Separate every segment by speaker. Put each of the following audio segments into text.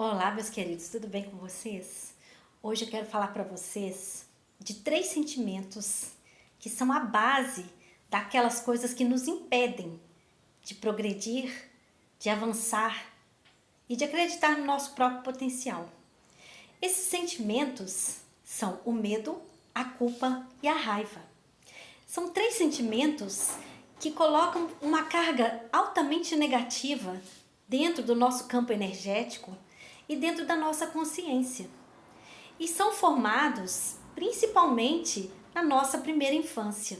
Speaker 1: Olá, meus queridos, tudo bem com vocês? Hoje eu quero falar para vocês de 3 sentimentos que são a base daquelas coisas que nos impedem de progredir, de avançar e de acreditar no nosso próprio potencial. Esses sentimentos são o medo, a culpa e a raiva. São 3 sentimentos que colocam uma carga altamente negativa dentro do nosso campo energético e dentro da nossa consciência. E são formados principalmente na nossa primeira infância.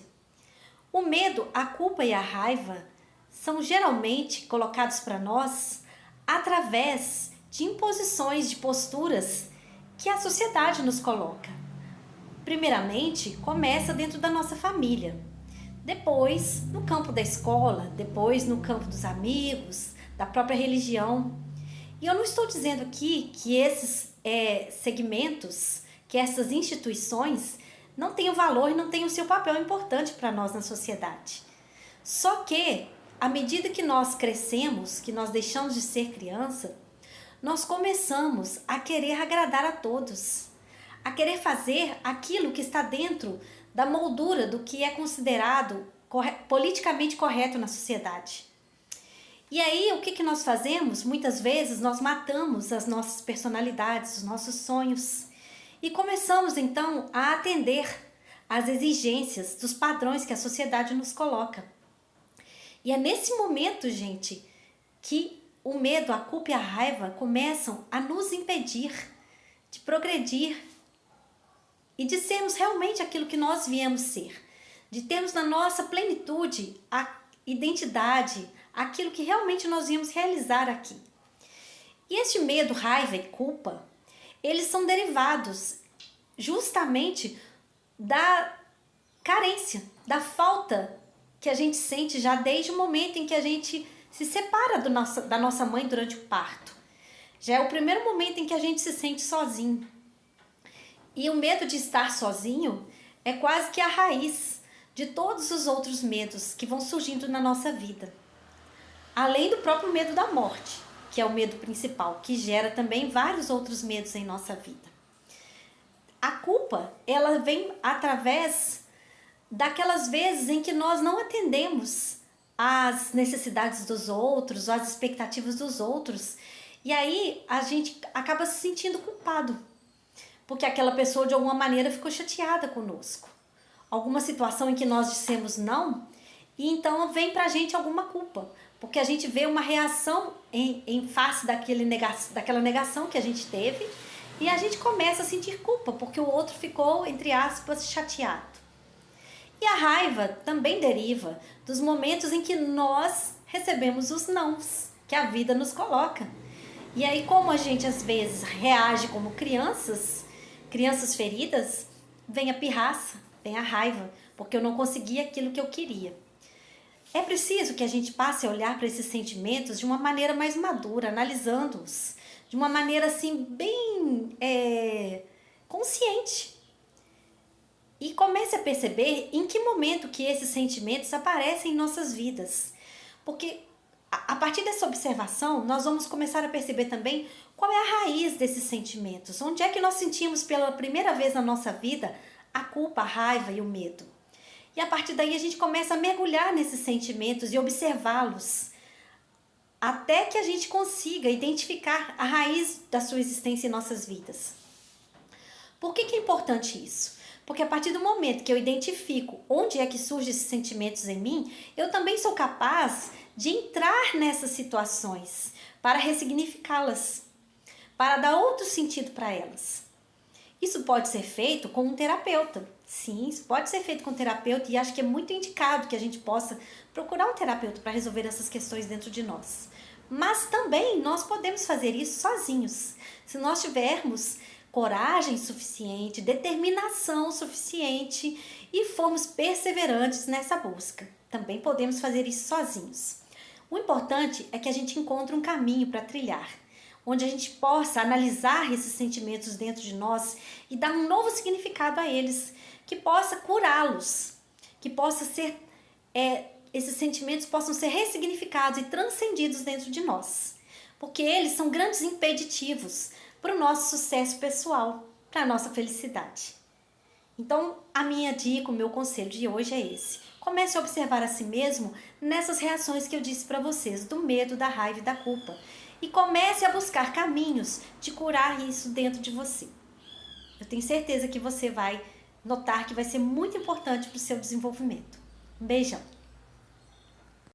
Speaker 1: O medo, a culpa e a raiva são geralmente colocados para nós através de imposições de posturas que a sociedade nos coloca. Primeiramente, começa dentro da nossa família, depois no campo da escola, depois no campo dos amigos, da própria religião. E eu não estou dizendo aqui que esses segmentos, que essas instituições não têm o valor e não têm o seu papel importante para nós na sociedade. Só que, à medida que nós crescemos, que nós deixamos de ser criança, nós começamos a querer agradar a todos, a querer fazer aquilo que está dentro da moldura do que é considerado politicamente correto na sociedade. E aí, o que nós fazemos? Muitas vezes nós matamos as nossas personalidades, os nossos sonhos e começamos então a atender às exigências dos padrões que a sociedade nos coloca. E é nesse momento, gente, que o medo, a culpa e a raiva começam a nos impedir de progredir e de sermos realmente aquilo que nós viemos ser, de termos na nossa plenitude a identidade, aquilo que realmente nós viemos realizar aqui. E este medo, raiva e culpa, eles são derivados justamente da carência, da falta que a gente sente já desde o momento em que a gente se separa da nossa mãe durante o parto. Já é o primeiro momento em que a gente se sente sozinho. E o medo de estar sozinho é quase que a raiz de todos os outros medos que vão surgindo na nossa vida. Além do próprio medo da morte, que é o medo principal, que gera também vários outros medos em nossa vida. A culpa, ela vem através daquelas vezes em que nós não atendemos às necessidades dos outros, às expectativas dos outros, e aí a gente acaba se sentindo culpado, porque aquela pessoa de alguma maneira ficou chateada conosco. Alguma situação em que nós dissemos não, e então vem pra gente alguma culpa, porque a gente vê uma reação em face daquela negação que a gente teve, e a gente começa a sentir culpa, porque o outro ficou, entre aspas, chateado. E a raiva também deriva dos momentos em que nós recebemos os nãos que a vida nos coloca. E aí, como a gente às vezes reage como crianças feridas, vem a pirraça, vem a raiva, porque eu não consegui aquilo que eu queria. É preciso que a gente passe a olhar para esses sentimentos de uma maneira mais madura, analisando-os, de uma maneira assim bem consciente. E comece a perceber em que momento que esses sentimentos aparecem em nossas vidas. Porque a partir dessa observação, nós vamos começar a perceber também qual é a raiz desses sentimentos. Onde é que nós sentimos pela primeira vez na nossa vida a culpa, a raiva e o medo. E a partir daí a gente começa a mergulhar nesses sentimentos e observá-los, até que a gente consiga identificar a raiz da sua existência em nossas vidas. Por que é importante isso? Porque a partir do momento que eu identifico onde é que surgem esses sentimentos em mim, eu também sou capaz de entrar nessas situações para ressignificá-las, para dar outro sentido para elas. Isso pode ser feito com um terapeuta. Sim, isso pode ser feito com um terapeuta e acho que é muito indicado que a gente possa procurar um terapeuta para resolver essas questões dentro de nós. Mas também nós podemos fazer isso sozinhos, se nós tivermos coragem suficiente, determinação suficiente e formos perseverantes nessa busca. Também podemos fazer isso sozinhos. O importante é que a gente encontre um caminho para trilhar, onde a gente possa analisar esses sentimentos dentro de nós e dar um novo significado a eles, que possa curá-los, que possa ser, esses sentimentos possam ser ressignificados e transcendidos dentro de nós. porque eles são grandes impeditivos para o nosso sucesso pessoal, para a nossa felicidade. Então, a minha dica, o meu conselho de hoje é esse. Comece a observar a si mesmo nessas reações que eu disse para vocês, do medo, da raiva e da culpa. E comece a buscar caminhos de curar isso dentro de você. Eu tenho certeza que você vai notar que vai ser muito importante para o seu desenvolvimento. Um beijão!